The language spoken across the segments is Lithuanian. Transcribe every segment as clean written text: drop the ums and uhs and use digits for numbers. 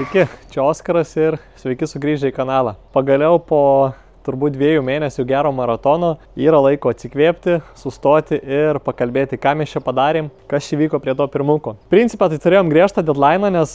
Sveiki, čia Oskaras ir sveiki sugrįžę į kanalą. Pagaliau po turbūt 2 mėnesių gero maratono yra laiko atsikvėpti, sustoti ir pakalbėti, ką mes čia padarėm, kas čia vyko prie to pirmuko. Principą tai turėjom griežtą deadline, nes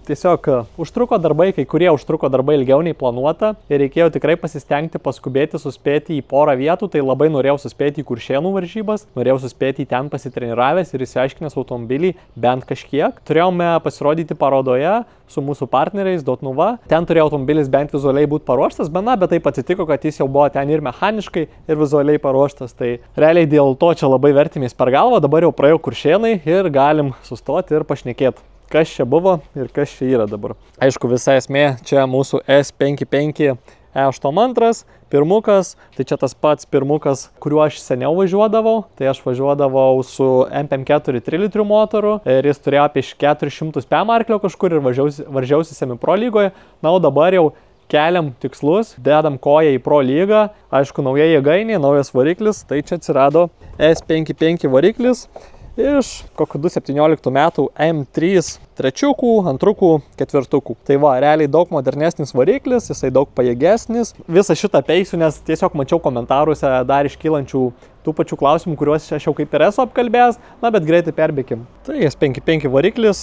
tiesiog užtruko darbai, kai kurie užtruko darbai ilgiau nei planuota ir reikėjo tikrai pasistengti, paskubėti, suspėti į porą vietų, tai labai norėjau suspėti į Kuršėnų varžybas, norėjau suspėti į ten pasitreniravęs ir įsiaiškinęs automobilį bent kažkiek. Turėjome pasirodyti parodoje su mūsų partneriais Dotnuva, ten turėjo automobilis bent vizualiai būti paruoštas, bet taip atsitiko, kad jis jau buvo ten ir mechaniškai, ir vizualiai paruoštas, tai realiai dėl to čia labai vertimės per galvą, dabar jau praėjo Kuršėnai ir galim sustoti ir pašnekėti, kas čia buvo ir kas čia yra dabar. Aišku, visa esmė čia mūsų S55 E82 pirmukas, tai čia tas pats pirmukas, kuriuo aš seniau važiuodavau, tai aš važiuodavau su MP4 3 litrių motoru ir jis turėjo apie 400 PM arklio kažkur ir varžiausi semi pro lygoje, na, o dabar jau keliam tikslus, dedam koją į pro lygą, aišku, nauja jėgainė, naujas variklis, tai čia atsirado S55 variklis iš kokių 2017 metų M3 trečiukų, antrukų, ketvirtukų. Tai va, realiai daug modernesnis variklis, jisai daug pajėgesnis. Visą šitą peisiu, nes tiesiog mačiau komentaruose dar iškylančių tų pačių klausimų, kuriuos aš jau kaip ir esu apkalbėjęs, na, bet greitai perbėkim. Tai S55 variklis,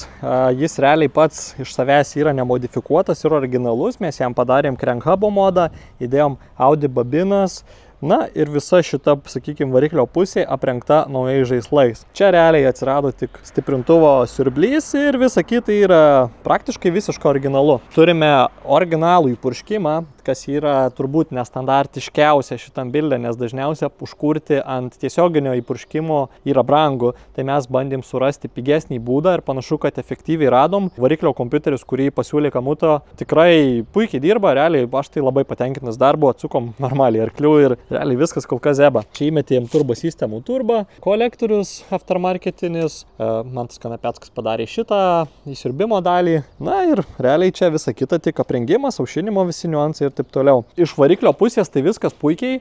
jis realiai pats iš savęs yra nemodifikuotas ir originalus, mes jam padarėm crankhubo modą, įdėjom Audi babinas, na ir visa šita, sakykime, variklio pusė aprengta naujais žaislais. Čia realiai atsirado tik stiprintuvo siurblys ir visa kita yra praktiškai visiškai originalu. Turime originalų įpurškimą, kas yra turbūt nestandartiškiausia šitam bildė, nes dažniausiai užkurti ant tiesioginio įpurškimo yra brangu. Tai mes bandėm surasti pigesnį būdą ir panašu, kad efektyviai radom. Variklio kompiuteris, kurį pasiūlė Kamuto, tikrai puikiai dirba, realiai aš tai labai patenkintas darbu, atsukom normaliai arklių ir realiai viskas kol kas zeba. Čia įmetėm turbo sistemų turbą, kolektorius aftermarketinis, Mantas Kanapeckas padarė šitą įsiurbimo dalį, na ir realiai čia visa kita tik aprengimas, aušinimo visi niuansai ir taip toliau. Iš variklio pusės tai viskas puikiai,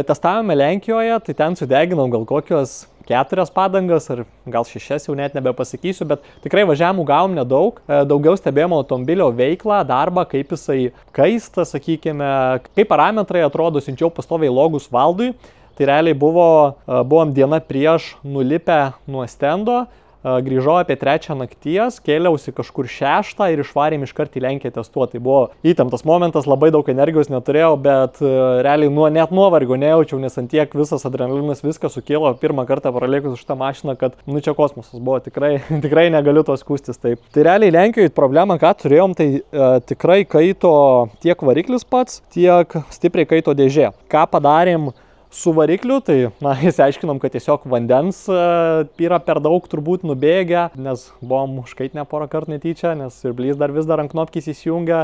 testavome Lenkijoje, tai ten sudeginom gal kokios 4 padangas ar gal 6, jau net nebepasakysiu, bet tikrai važiavimų gavom nedaug, daugiau stebėjome automobilio veiklą, darbą, kaip jisai kaista, sakykime, kaip parametrai atrodo, siunčiau pastoviai logus Valdui, tai realiai buvom diena prieš nulipę nuo stendo, grįžau apie 3 nakties, kėliausi kažkur 6 ir išvarėm iškart į Lenkiją testuoti. Tai buvo įtemptas momentas, labai daug energijos neturėjau, bet realiai net nuovargio nejaučiau, nes ant tiek visas adrenalinas viską sukėlė pirmą kartą pralėkus už tą mašiną, kad nu čia kosmosas buvo, tikrai negaliu to skųstis taip. Tai realiai Lenkijoje problema, ką turėjom, tai tikrai kaito tiek variklis pats, tiek stipriai kaito dėžė. Ką padarėm su varikliu, tai, na, įsiaiškinom, kad tiesiog vandens yra per daug turbūt nubėgę, nes buvom užkaitinę porą kartų netyčia, nes siurblys vis dar ant knopkės įsijungia,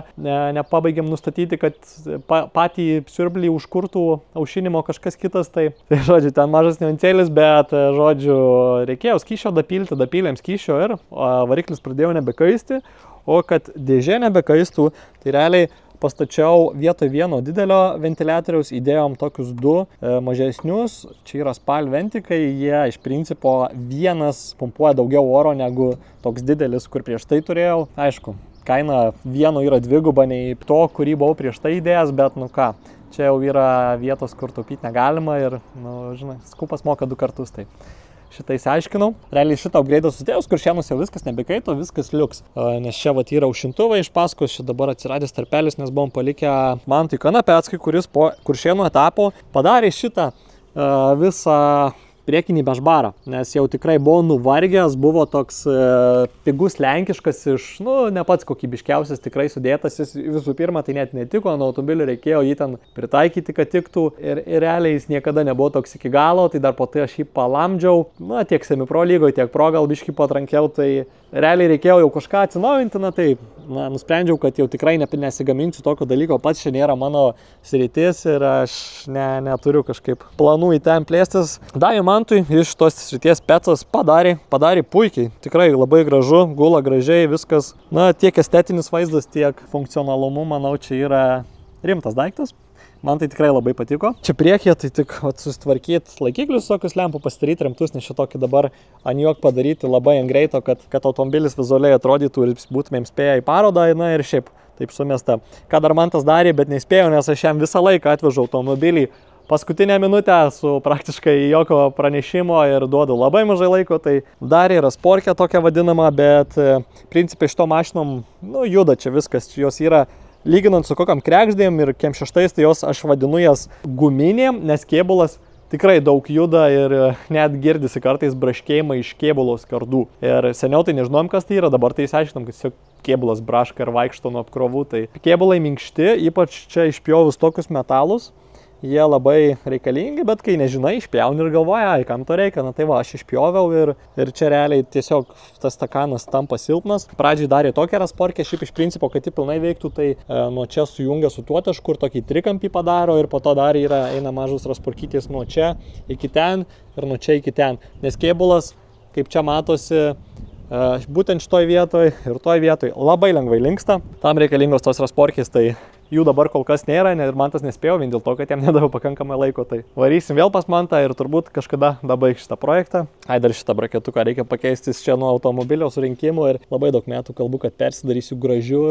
nepabaigėm nustatyti, kad patį siurblį užkurtų aušinimo kažkas kitas, tai žodžiu, ten mažas niuansėlis, bet, žodžiu, reikėjo skysčio dapylėm skysčio ir variklis pradėjo nebekaisti, o kad dėžė nebekaistų, tai realiai pastačiau vietoj vieno didelio ventiliatoriaus, įdėjom tokius 2 mažesnius, čia yra spal ventikai, jie iš principo vienas pumpuoja daugiau oro negu toks didelis, kur prieš tai turėjau. Aišku, kaina vieno yra dviguba nei to, kurį buvau prieš tai įdėjęs, bet nu ką, čia jau yra vietos, kur taupyti negalima ir, nu, žinai, skupas moka 2 kartus, tai šitą įsiaiškinau. Realiai šitą upgrade'ą susidėjus, Kuršėnus jau viskas nebekaito, viskas liuks. Nes čia vat yra aušintuvai iš paskos, čia dabar atsiradęs tarpelis, nes buvom palikę Mantui Kanapeckai, kuris po Kuršėnų etapo padarė šitą visą priekinį bežbarą, nes jau tikrai buvo nuvargęs, buvo toks pigus lenkiškas iš, nu, ne pats kokybiškiausias, tikrai sudėtas, jis visų pirma tai net netiko, nuo automobilio reikėjo jį ten pritaikyti, kad tiktų ir realiai jis niekada nebuvo toks iki galo, tai dar po tai aš jį palamdžiau, na, tiek semi pro lygoje, tiek pro gal biškį patrankiau, tai realiai reikėjo jau kažką atsinaujinti, na tai, na, nusprendžiau, kad jau tikrai nesigaminsiu tokio dalyko, pats čia nėra mano sritis ir aš neturiu kažkaip planų į ten plėstis. Davė Mantui iš tos srities Pecas padarė puikiai, tikrai labai gražu, gula gražiai, viskas, na, tiek estetinis vaizdas, tiek funkcionalumu, manau, čia yra rimtas daiktas. Man tai tikrai labai patiko. Čia priekyje tai tik susitvarkyti laikiklius, tokius lempų pasidaryti rimtus, nes šitokį dabar ant jog padaryti labai ant greito, kad automobilis vizualiai atrodytų ir būtumėm spėję į parodą, na ir šiaip taip sumesta. Ką dar man tas darė, bet nespėjau, nes aš jam visą laiką atvežau automobilį paskutinę minutę su praktiškai jokio pranešimo ir duodu labai mažai laiko, tai darė rasporkę tokią vadinamą, bet principai šito mašinom, juda čia viskas, jos yra lyginant su kokiam krekždėm ir kiem 6, tai jos aš vadinu jas guminėm, nes kėbulas tikrai daug juda ir net girdisi kartais braškėjimai iš kėbulos skardų. Ir seniau tai nežinom, kas tai yra, dabar tai išsiaiškinom, kad tiesiog kėbulas braška ir vaikšto nuo apkrovų. Tai kėbulai minkšti, ypač čia išpjovus tokius metalus, jie labai reikalingi, bet kai nežinai, išpjauni ir galvoja, ai, kam to reikia, na tai va, aš išpjoviau ir čia realiai tiesiog tas stakanas tampa silpnas. Pradžiai darė tokią rasporkę, šiaip iš principo, kad ji pilnai veiktų, tai nuo čia sujungia su tuo tašku ir tokį trikampį padaro ir po to dar eina mažus rasporkytis nuo čia iki ten ir nuo čia iki ten. Nes kėbulas, kaip čia matosi, būtent šitoj vietoj ir toj vietoj labai lengvai linksta. Tam reikalingos tos rasporkės, tai jų dabar kol kas nėra ir man tas nespėjau vien dėl to, kad jam nedaviau pakankamai laiko. Tai varysim vėl pas Mantą ir turbūt kažkada dabaig šitą projektą. Ai, dar šitą braketuką reikia pakeisti čia nuo automobilio surinkimo ir labai daug metų kalbu, kad persidarysiu gražiu,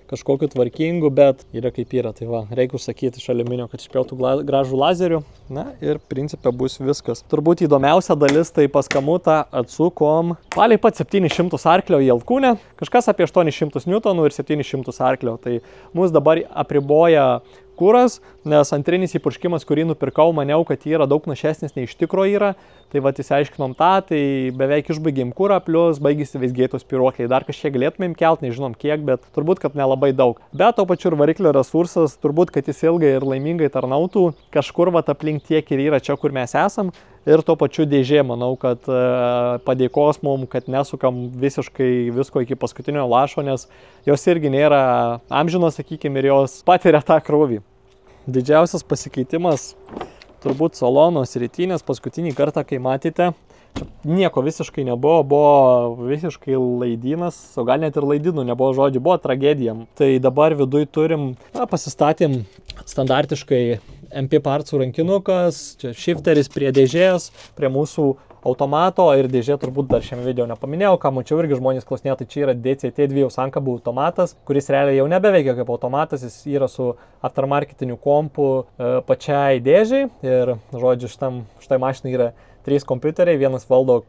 kažkokiu tvarkingu, bet yra kaip yra. Tai va, reikia užsakyti iš aliuminio, kad išpjautų gražų lazerių. Na ir principė bus viskas. Turbūt įdomiausia dalis tai pas Kamutą atsukom palei pat 700 arklio į alkūnę, kažkas apie 800 N ir 700 arklio. Tai mus dabar apriboja kuras, nes antrinis įpurškimas, kurį nupirkau, maniau, kad yra daug našesnis nei iš tikro yra. Tai va, įsiaiškinom tą, tai beveik išbaigėm kurą, plus baigėsi visgėtos spyruokliai. Dar kažkiek galėtumėm kelt, nežinom kiek, bet turbūt, kad nelabai daug. Bet to pačiu ir variklio resursas, turbūt, kad jis ilgai ir laimingai tarnautų. Kažkur va aplink tiek ir yra čia, kur mes esam. Ir to pačiu dėžė, manau, kad padėkos mums, kad nesukam visiškai visko iki paskutinio lašo, nes jos irgi nėra amžinos, sakykime, ir jos patiria tą krūvį. Didžiausias pasikeitimas turbūt salonos rytinės paskutinį kartą, kai matėte, nieko visiškai nebuvo, buvo visiškai laidynas, o gal net ir laidynų nebuvo žodžių, buvo tragedija. Tai dabar viduj turim, pasistatėm standartiškai MP partsų rankinukas, čia shifteris prie dėžės, prie mūsų automato ir dėžė turbūt dar šiame video nepaminėjau, ką mačiau irgi žmonės klausinėjo, tai čia yra DCT2 sankabų automatas, kuris realiai jau nebeveikia kaip automatas, jis yra su aftermarketiniu kompu pačiai dėžiai ir, žodžiu, štai mašinai yra 3 kompiuteriai, vienas valdo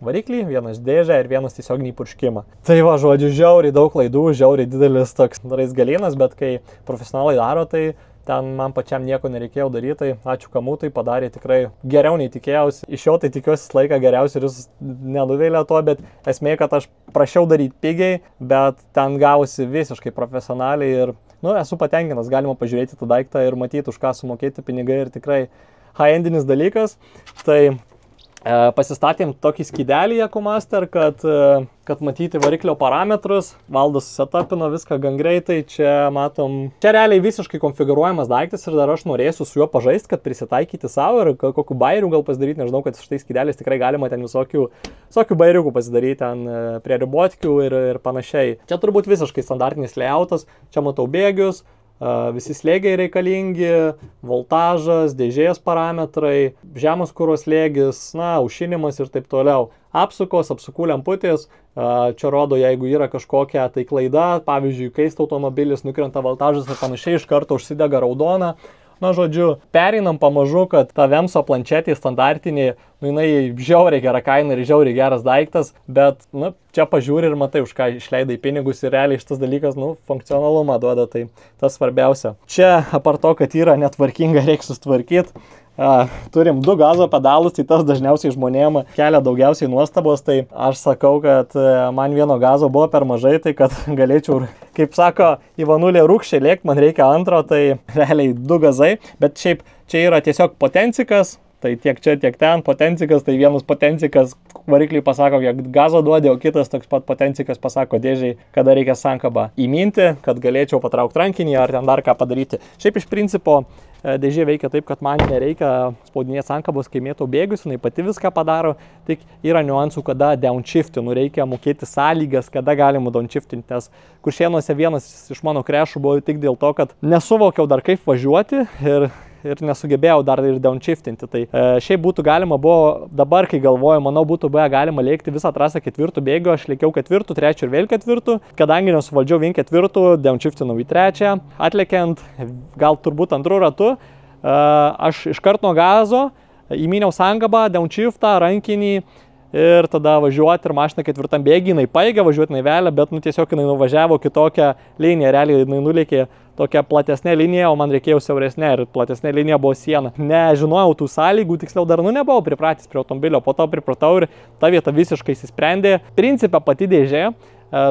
variklį, vienas dėžę ir vienas tiesioginį purškimą. Tai va, žodžiu, žiauriai daug klaidų, žiauriai didelis toks raizgalynas, bet kai profesionalai daro, tai ten man pačiam nieko nereikėjo daryti, tai ačiū Kamutui, padarė tikrai geriau nei tikėjausi. Iš jo tai tikiuosi laiką geriausiai ir jis nenuvėlė to, bet esmė, kad aš prašiau daryti pigiai, bet ten gausi visiškai profesionaliai ir, esu patenkinęs, galima pažiūrėti tą daiktą ir matyti, už ką sumokėti pinigai ir tikrai high-endinis dalykas. Tai pasistatėm tokį skydelį EcoMaster, kad matyti variklio parametrus. Valdas setupino viską gan greitai. Čia matom, čia realiai visiškai konfigūruojamas daiktas ir dar aš norėsiu su juo pažaisti, kad prisitaikyti savo ir kokiu bairių gal pasidaryti. Nežinau, kad šitais skydelis tikrai galima ten visokių bairiukų pasidaryti ten prie ribotkių ir panašiai. Čia turbūt visiškai standartinis layoutas. Čia matau bėgius. Visi slėgiai reikalingi, voltažas, dėžės parametrai, žemos kuro slėgis, aušinimas ir taip toliau. Apsukos, apsukų lemputės, čia rodo, jeigu yra kažkokia tai klaida, pavyzdžiui, kaista automobilis, nukrenta voltažas ir panašiai, iš karto užsidega raudona. Žodžiu, pereinam pamažu, kad ta Vemso planšetė standartinė, jinai žiauriai gera kaina ir žiauriai geras daiktas, bet, čia pažiūri ir matai, už ką išleidai pinigus ir realiai šitas dalykas, funkcionalumą duoda, tai tas svarbiausia. Čia, apart to, kad yra netvarkinga, reikia sustvarkyti. Turim 2 gazo pedalus, tai tas dažniausiai žmonėm kelia daugiausiai nuostabos, tai aš sakau, kad man vieno gazo buvo per mažai, tai kad galėčiau, kaip sako Ivanulė, rūkščiai lėkti, man reikia antro, tai realiai 2 gazai, bet šiaip čia yra tiesiog potencikas, tai tiek čia, tiek ten, potencikas, tai vienas potencikas varikliui pasako, kiek gazo duodė, o kitas toks pat potencikas pasako dėžiai, kada reikia sankabą įminti, kad galėčiau patraukti rankinį ar ten dar ką padaryti. Šiaip iš principo dėžė veikia taip, kad man nereikia spaudinėti sankabos, kai mėtau bėgius, jinai pati viską padaro, tik yra niuansų, kada downshiftinu, reikia mokėti sąlygas, kada galima downshiftinti, nes Kuršėnuose vienas iš mano krešų buvo tik dėl to, kad nesuvokiau dar kaip važiuoti ir nesugebėjau dar ir downshiftinti. Tai šiaip būtų galima buvo, dabar kai galvoju, manau, būtų buvę galima lėkti visą trasą 4 bėgių, aš lėkiau 4, 3 ir vėl 4, kadangi nesuvaldžiau vien 4, downshiftinau į 3, atlėkiant, gal turbūt 2 ratu, aš iškart nuo gazo įminiau sankabą, downshiftą, rankinį ir tada važiuoti ir mašina 4 bėgį, jinai paėgė važiuoti naivelę, bet tiesiog jinai nuvažiavo kitokią liniją, realiai jinai nulėkė tokia platesnė linija, o man reikėjo siauresnė ir platesnė linija buvo siena. Nežinojau tų sąlygų, tiksliau dar nebuvau pripratęs prie automobilio, po to pripratau ir ta vieta visiškai įsisprendė. Principe pati dėžė,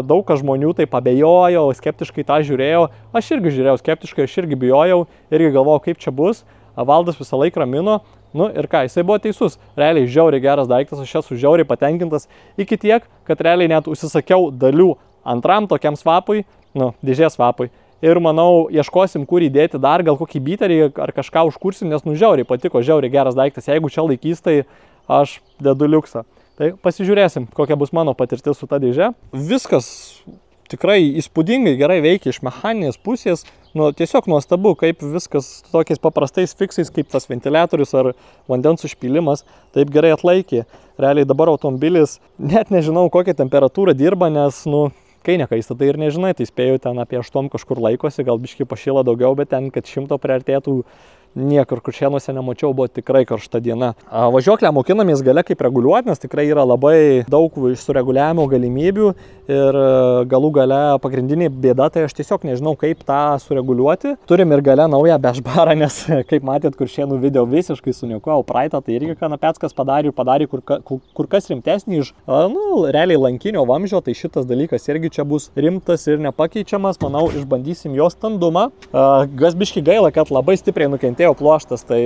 daug kas žmonių taip abejojo, skeptiškai tą žiūrėjau, aš irgi žiūrėjau skeptiškai, aš irgi bijojau, irgi galvojau, kaip čia bus. Valdas visą laiką ramino, ir ką, jisai buvo teisus, realiai žiauriai geras daiktas, aš esu žiauriai patenkintas, iki tiek, kad realiai net užsisakiau dalių antram tokiam svapui, dėžės svapui. Ir manau, ieškosim, kur įdėti dar, gal kokį biterį ar kažką užkursim, nes žiauriai patiko, žiauriai geras daiktas. Jeigu čia laikys, tai aš dedu liuksą. Tai pasižiūrėsim, kokia bus mano patirtis su ta dėže. Viskas tikrai įspūdingai gerai veikia iš mechaninės pusės. Tiesiog nuostabu, kaip viskas tokiais paprastais fiksais, kaip tas ventiliatorius ar vandens užpylimas, taip gerai atlaikė. Realiai dabar automobilis, net nežinau, kokią temperatūrą dirba, nes, kai nekaista, tai ir nežinai, tai spėjau ten apie 8 kažkur laikosi, gal biškai pašyla daugiau, bet ten, kad 100 priartėtų, niekur Kuršėnuose nemačiau, buvo tikrai karšta diena. Važiuoklę mokinamės gale kaip reguliuoti, nes tikrai yra labai daug sureguliavimo galimybių ir galų gale pagrindinė bėda, tai aš tiesiog nežinau, kaip tą sureguliuoti. Turim ir gale naują bešbarą, nes kaip matėt Kuršėnų video visiškai suniokojau praeitą, tai irgi Kanapeckas padarė kur kas rimtesnį iš, realiai lankinio vamzdžio, tai šitas dalykas irgi čia bus rimtas ir nepakeičiamas, manau, išbandysim jo standumą. Gas biški gaila, kad labai stipriai nukentėjo pluoštas, tai,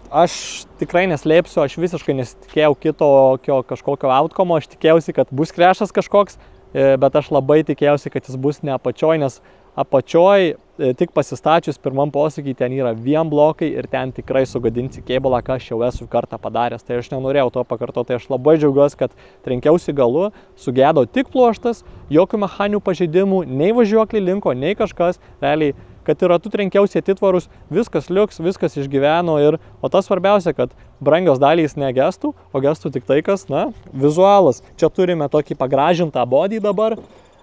aš tikrai neslėpsiu, aš visiškai nesitikėjau kitokio kažkokio outcomo, aš tikėjausi, kad bus krešas kažkoks, bet aš labai tikėjausi, kad jis bus ne apačioj, nes apačioj tik pasistačius pirmam posūkiui ten yra vien blokai ir ten tikrai sugadinsi kėbulą, ką aš jau esu kartą padaręs, tai aš nenorėjau to pakartoti, tai aš labai džiaugiuosi, kad trenkiausi galu, sugedo tik pluoštas, jokių mechaninių pažeidimų, nei važiuoklį linko, nei kažkas, realiai, kad ir ratu trenkiausi atitvarus, viskas liuks, viskas išgyveno o tas svarbiausia, kad brangios dalys negestų, o gestų tik tai, kas, vizualas. Čia turime tokį pagražintą bodį dabar.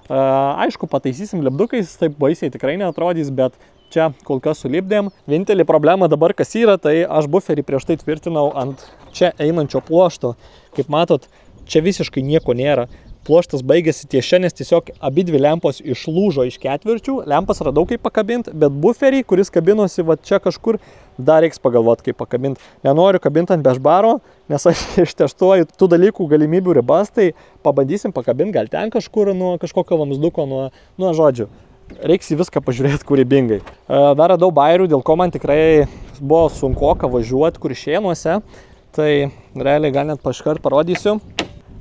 Aišku, pataisysim lipdukais, taip baisiai tikrai neatrodys, bet čia kol kas sulipdėm. Vienintelė problema dabar kas yra, tai aš buferį prieš tai tvirtinau ant čia einančio pluošto. Kaip matot, čia visiškai nieko nėra. Pluoštas baigėsi ties čia, nes tiesiog abidvi lempos išlūžo iš ketvirčių. Lempas radau kaip pakabinti, bet buferį, kuris kabinosi va čia kažkur, dar reiks pagalvoti kaip pakabinti. Nenoriu kabinti ant bešbaro, nes aš ištestuoju tų dalykų galimybių ribas, tai pabandysim pakabinti gal ten kažkur nuo kažkokio vamzduko, nuo žodžių. Reiks į viską pažiūrėti kūrybingai. Dar radau bairių, dėl ko man tikrai buvo sunkoka važiuoti Kuršėnuose. Tai realiai gal net iškart parodysiu.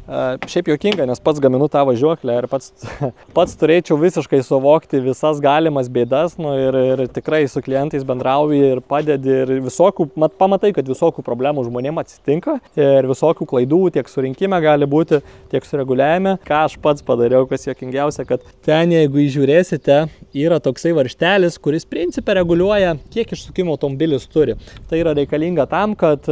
Šiaip juokinga, nes pats gaminu tą važiuoklę ir pats turėčiau visiškai suvokti visas galimas bėdas, ir tikrai su klientais bendrauji ir padedi ir visokių, pamatai, kad visokių problemų žmonėm atsitinka ir visokių klaidų tiek surinkime gali būti, tiek sureguliavime. Ką aš pats padariau, kas juokingiausia, kad ten, jeigu įžiūrėsite, yra toksai varžtelis, kuris principe reguliuoja, kiek išsukimo automobilis turi. Tai yra reikalinga tam, kad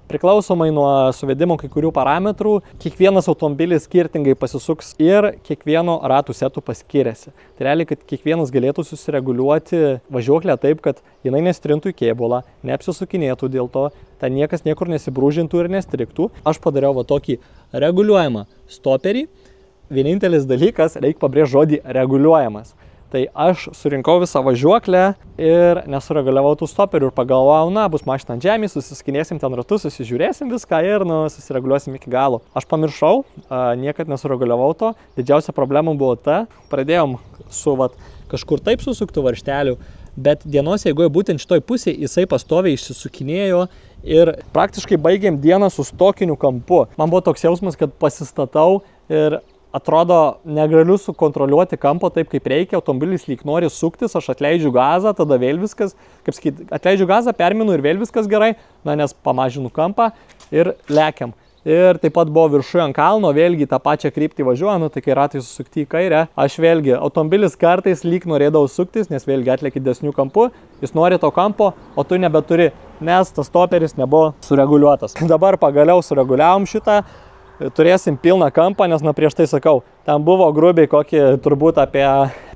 priklausomai nuo suvedimo kai kurių parametrų, kiekvienas automobilis skirtingai pasisuks ir kiekvieno ratų setų paskiriasi. Tai realiai, kad kiekvienas galėtų susireguliuoti važiuoklę taip, kad jinai nestrintų į kėbulą, neapsisukinėtų dėl to, ten niekas niekur nesibrūžintų ir nestriktų. Aš padariau va tokį reguliuojamą stoperį. Vienintelis dalykas, reikia pabrėžti žodį reguliuojamas. Tai aš surinkau visą važiuoklę ir nesureguliavau tų stoperių ir pagalvojau, bus mašina ant žemės, susiskinėsim ten ratus, susižiūrėsim viską ir susireguliuosim iki galo. Aš pamiršau, niekad nesureguliavau to. Didžiausia problema buvo ta, pradėjom su kažkur taip susuktų varžtelių, bet dienos eigoje būtent šitoj pusėje jisai pastoviai išsisukinėjo ir praktiškai baigėm dieną su stokiniu kampu. Man buvo toks jausmas, kad pasistatau ir atrodo negaliu sukontroliuoti kampo taip, kaip reikia, automobilis lyg nori suktis, aš atleidžiu gazą, tada vėl viskas, kaip sakyti, atleidžiu gazą, perminu ir vėl viskas gerai, nes pamažinu kampą ir lekiam. Ir taip pat buvo viršuje ant kalno, vėlgi tą pačią kryptį važiuoju, tai kai ratai susukti į kairę, aš vėlgi, automobilis kartais lyg norėdavau suktis, nes vėlgi atleki desnių kampų, jis nori to kampo, o tu nebeturi, nes tas stoperis nebuvo sureguliuotas. Dabar pagaliau sureguliavom šitą, turėsim pilną kampą, nes prieš tai sakau, ten buvo grubiai kokį turbūt apie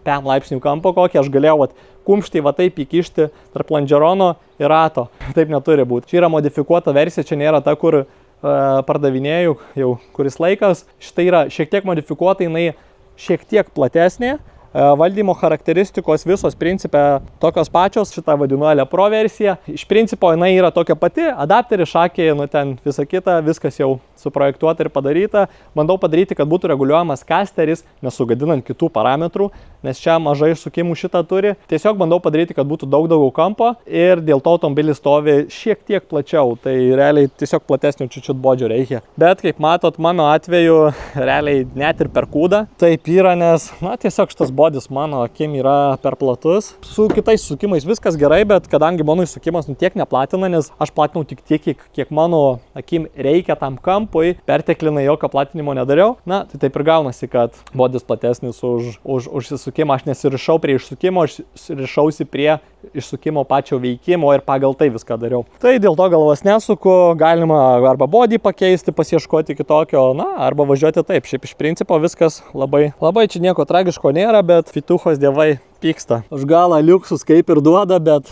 5 laipsnių kampo kokį, aš galėjau kumštį taip įkišti tarp lonžerono ir rato. Taip neturi būti. Čia yra modifikuota versija, čia nėra ta, kur pardavinėjau jau kuris laikas. Štai yra šiek tiek modifikuota, jinai šiek tiek platesnė. Valdymo charakteristikos visos principė tokios pačios, šitą vadinu Ale Pro versiją. Iš principo jinai yra tokia pati, adapteris, šakiai, ten visa kita, viskas jau suprojektuota ir padaryta. Bandau padaryti, kad būtų reguliuojamas kasteris, nesugadinant kitų parametrų, nes čia mažai išsukimų šitą turi. Tiesiog bandau padaryti, kad būtų daug daugiau kampo ir dėl to automobilis stovi šiek tiek plačiau, tai realiai tiesiog platesnio čiut bodžio reikia. Bet kaip matot, mano atveju realiai net ir per kūdą taip yra, nes tiesiog šitas bodis mano akim yra per platus. Su kitais sukimais viskas gerai, bet kadangi mano įsukimas tiek neplatina, nes aš platinau tik tiek, kiek mano akim reikia tam kampui, perteklinai jokio platinimo nedariau, tai taip ir gaunasi, kad bodis platesnis už išsukimą. Aš nesirišau prie išsukimo, aš rišausi prie išsukimo pačio veikimo ir pagal tai viską dariau. Tai dėl to galvos nesuku, galima arba bodį pakeisti, pasieškoti kitokio, arba važiuoti taip. Šiaip iš principo viskas labai čia nieko tragiško nėra, bet fituchos dievai pyksta. Už galą liuksus kaip ir duoda, bet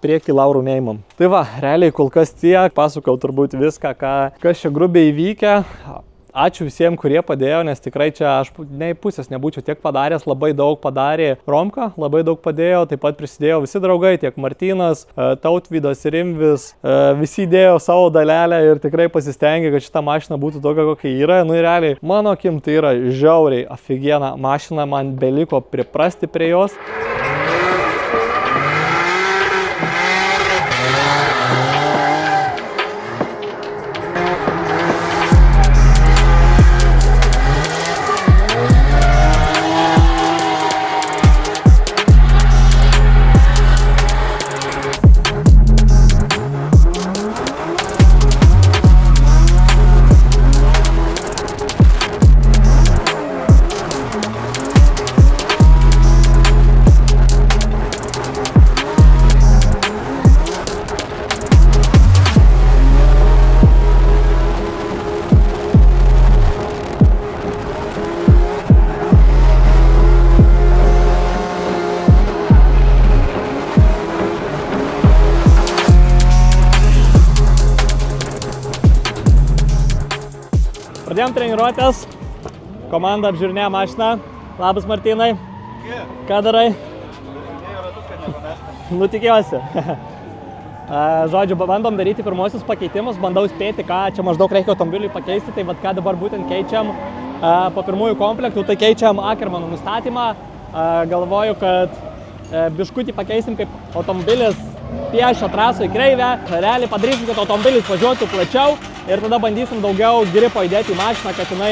priekį laurų neimam. Tai va, realiai kol kas tiek, pasakau turbūt viską, kas čia grubiai įvykę. Ačiū visiems, kurie padėjo, nes tikrai čia aš nei pusės nebūčiau tiek padaręs, labai daug padarė Romka, labai daug padėjo, taip pat prisidėjo visi draugai, tiek Martynas, Tautvydas, Rimvis, visi dėjo savo dalelę ir tikrai pasistengė, kad šita mašina būtų tokia, kokia yra. Ir realiai, mano akim, tai yra žiauriai afigiena mašina, man beliko priprasti prie jos. Pradėjom treniruotės, komanda apžiūrinėja mašiną. Labas Martynai. Ką darai? Tikiuosi. Žodžiu, bandom daryti pirmosius pakeitimus, bandau spėti, ką čia maždaug reikia automobiliui pakeisti, tai ką dabar būtent keičiam po pirmųjų komplektų, tai keičiam Ackermano nustatymą. Galvoju, kad biškutį pakeisim, kaip automobilis piešia trasą į kreivę, realiai padarysim, kad automobilis važiuotų plačiau ir tada bandysim daugiau gripo įdėti į mašiną, kad jinai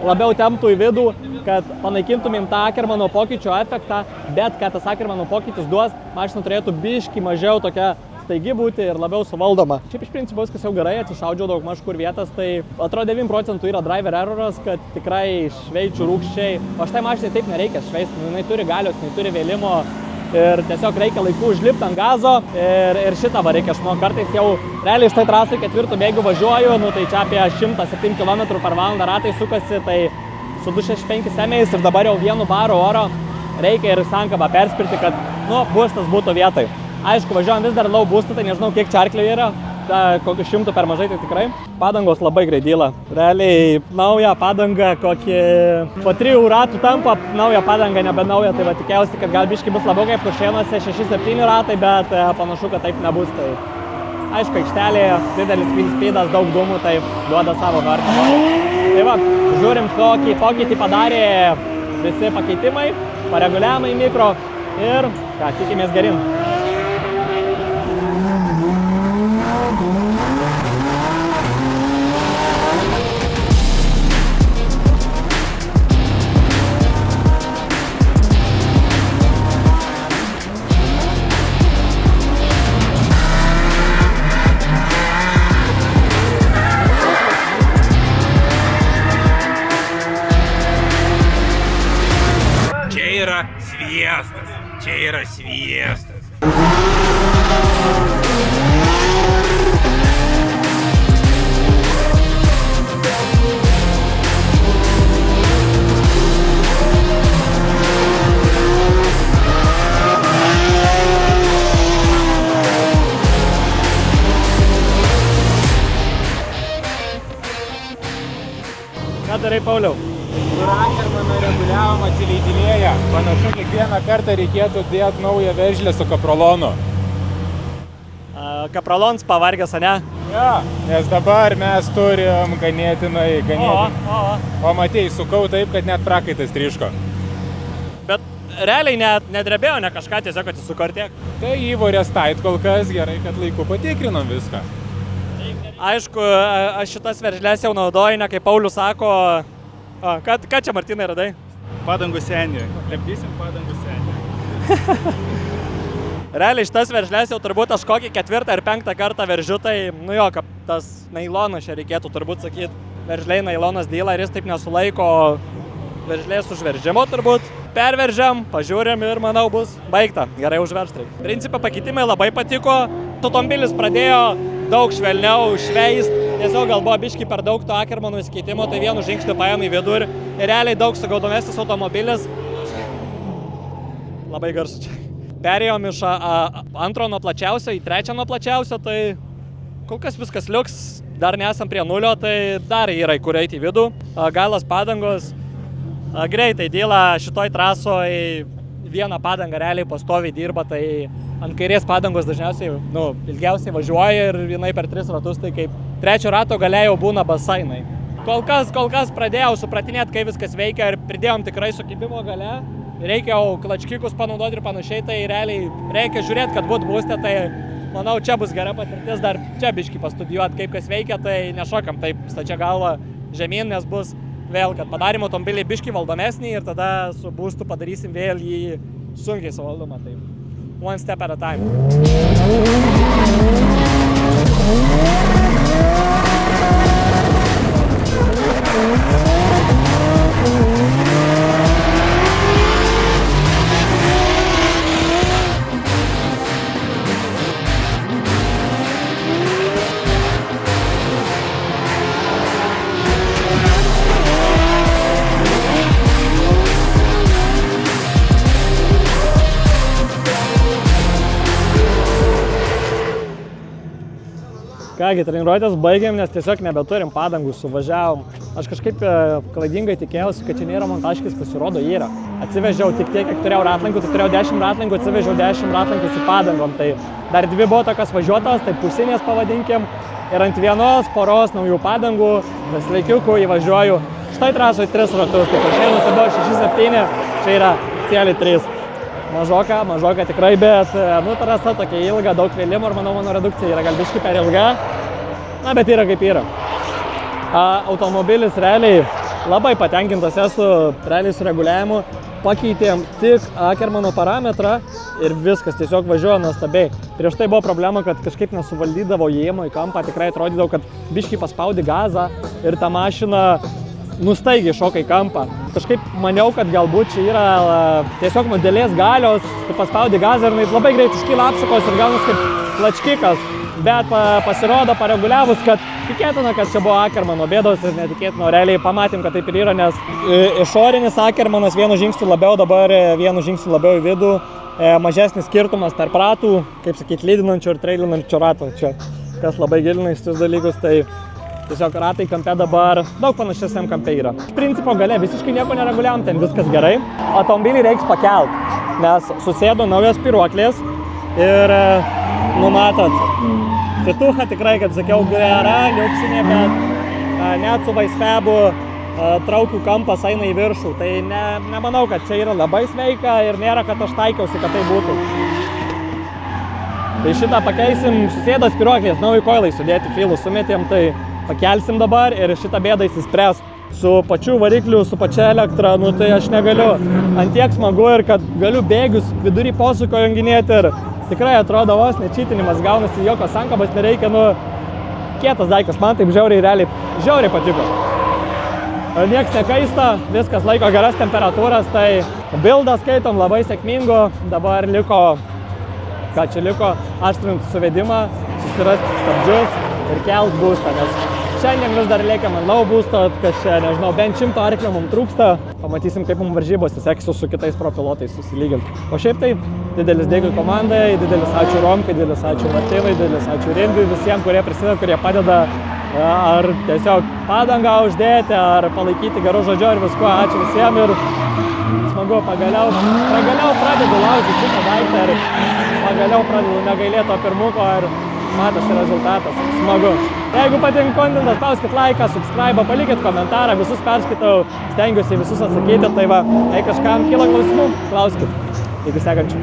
labiau temptų į vidų, kad panaikintumėm tą Ackermano pokyčio efektą, bet kad tas Ackermano pokytis duos, mašina turėtų biškį mažiau tokia staigi būti ir labiau suvaldoma. Šiaip iš principo viskas jau gerai, atsišaudžiau daug maž kur vietas, tai atrodo 9% yra driver erroras, kad tikrai šveičiu rūkščiai, o štai mašinai taip nereikia šveisti, jinai turi galios, jinai turi vėlimo. Ir tiesiog reikia laiku užlipti ant gazo ir šitą va reikia išmokti. Kartais jau realiai štai trasai 4 bėgių važiuoju, tai čia apie 107 km/h ratai sukasi, tai su 265 semiais ir dabar jau 1 baru oro reikia ir sankabą perspirti, kad būstas būtų vietoj. Aišku, važiuojam vis dar low boostą, tai nežinau kiek čia arklių yra, kokių 100 per mažai, tai tikrai. Padangos labai greit dyla. Realiai nauja padanga, kokį po 3 ratų tampa, nauja padanga nebe nauja, tai va tikėjausi, kad gal biškai bus labiau kaip Kuršėnuose 6-7 ratai, bet panašu, kad taip nebus. Tai aišku, aikštelėje didelis wheel speedas, daug dūmų, tai duoda savo vertę. Tai va, žiūrim, kokį pokytį padarė visi pakeitimai, pareguliavimai mikro ir ką, tikimės gerin. Čia yra sviestas. Ką darai, Pauliau? Akermano reguliavimą atsileidinėja. Panašu, kiekvieną kartą reikėtų dėti naują veržlę su kaprolonu. Kaprolons pavargęs, ane? Ja, nes dabar mes turim ganėtinai. O matei, sukau taip, kad net prakaitas tryško. Bet realiai nedrebėjo, ne kažką, tiesiog atsisuko ir tiek. Tai įvorės tait kol kas, gerai, kad laiku patikrinom viską. Aišku, aš šitas veržlės jau naudoju, ne kaip Paulius sako. Ką čia, Martynai, radai? Padangų senį. Lepdysim padangų senį. Realiai šitas veržlės jau turbūt aš kokį 4. ar 5. kartą veržiu, tai, nu jo, kaip tas nailonas čia reikėtų turbūt sakyti. Veržliai nailonas dyla ir jis taip nesulaiko veržlės užveržimo turbūt. Perveržiam, pažiūrėm ir manau bus baigta. Gerai užveršt reikia. Principą pakeitimai labai patiko. Automobilis pradėjo daug švelniau šveist. Tiesiog gal buvo biškį per daug to Akermano įsikeitimo, tai vienu žingsniu paėmė į vidų ir realiai daug sugaudomesnis automobilis. Labai garsu čia. Perėjom iš antro nuo plačiausio į trečią nuo plačiausio, tai kol kas viskas liuks, dar nesam prie nulio, tai dar yra į kur eiti į vidų. Galas padangos greitai dyla šitoj trasoje, vieną padangą realiai pastoviai dirba, tai ant kairės padangos dažniausiai, ilgiausiai važiuoja ir jinai per 3 ratus, tai kaip 3 rato gale jau būna basainai. Kol kas pradėjau supratinėti, kai viskas veikia ir pridėjom tikrai sukibimo gale. Reikia jau klačkikus panaudoti ir panašiai, tai realiai reikia žiūrėti, kad būtų būstė, tai manau, čia bus gera patirtis, dar čia biškį pastudijuoti, kaip kas veikia, tai nešokam taip stačia galva žemyn, nes bus vėl, kad padarymo automobiliai biškį valdomesnį ir tada su būstu padarysim vėl jį sunkiai suvaldomą, tai one step at a time. Kągi, treniruotės baigėm, nes tiesiog nebeturim padangų, suvažiavom. Aš kažkaip klaidingai tikėjausi, kad čia nėra montažkis, pasirodo yra. Atsivežiau tik tiek, kiek turėjau ratlankų, tai turėjau 10 ratlankų, atsivežiau 10 ratlankų su padangom. Tai dar 2 buvo tokios važiuotos, tai pusinės pavadinkim. Ir ant vienos poros naujų padangų, beslaikiukų įvažiuoju. Štai trasoje 3 ratus, tai pašėlus tai buvo 6-7, čia yra cieliai 3. Mažoka tikrai, bet trasa tokia ilga, daug vėlimų ir manau, mano redukcija yra gal biškį per ilga. Na, bet yra kaip yra. Automobilis realiai labai patenkintas esu realiai su reguliavimu. Pakeitėm tik Akermano parametrą ir viskas tiesiog važiuoja nuostabiai. Prieš tai buvo problema, kad kažkaip nesuvaldydavo įėjimo į kampą, tikrai atrodydavo, kad biškį paspaudi gazą ir ta mašina nustaigiai šoka į kampą. Kažkaip maniau, kad galbūt čia yra tiesiog modelės galios, tu paspaudi gazą ir labai greit užkyla apsukos ir gaunas kaip plačkikas. Bet pasirodo pareguliavus, kad tikėtina, kad čia buvo Akermano bėdos ir netikėtina, realiai pamatėm, kad taip ir yra, nes išorinis Akermanas vienu žingsniu labiau, dabar vienu žingsniu labiau į vidų, mažesnis skirtumas tarp ratų, kaip sakyti, lydinančio ir trailinančio rato. Čia kas labai gilina į šitus dalykus, tai tiesiog ratai kampe dabar daug panašesniam kampe yra. Iš principo gale visiškai nieko nereguliavom, ten viskas gerai. Automobilį reiks pakelt, nes susėdo naujos spyruoklės ir numatot, fitucha tikrai, kaip sakiau, gera, liuksinė, bet net su vaisfebu traukių kampas eina į viršų. Tai nemanau, kad čia yra labai sveika ir nėra, kad aš taikiausi, kad tai būtų. Tai šitą pakeisim, susėdo spyruoklės, nauji koilai sudėti, filus sumetėm, tai pakelsim dabar ir šitą bėdą įsispręs. Su pačiu varikliu, su pačia elektra, tai aš negaliu. Antiek smagu ir kad galiu bėgius vidury posūkio junginėti ir tikrai atrodo vos nečytinimas, gaunasi jokios sankabas nereikia, kietas daiktas, man taip žiauriai patiko. Niekas nekaista, viskas laiko geras temperatūras, tai bildą skaitom labai sėkmingo. Dabar liko, ką čia liko, aštrinti suvedimą, susirasti stabdžius ir kelt būstą, nes šiandien vis dar lėkiam ant low būsto, kas čia, nežinau, bent 100 arklio mums trūksta. Pamatysim, kaip mums varžybos seksis su kitais propilotais susilyginti. O šiaip tai didelis dėkui komandai, didelis ačiū Romkai, didelis ačiū Martynui, didelis ačiū Rimbiui, visiems, kurie prisideda, kurie padeda ar tiesiog padangą uždėti, ar palaikyti gerų žodžių ir visko. Ačiū visiems ir smagu, pagaliau pradedu laužyti šitą daiktą ir pagaliau pradedu negailėti to pirmuko ir matosi rezultatas. Smagu. Jeigu patinka kontentas, spauskit laiką, subscribe, palikit komentarą, visus perskaitau, stengiuosi visus atsakyti, tai va, jei kažkam kyla klausimų, klauskit. Iki sekančių.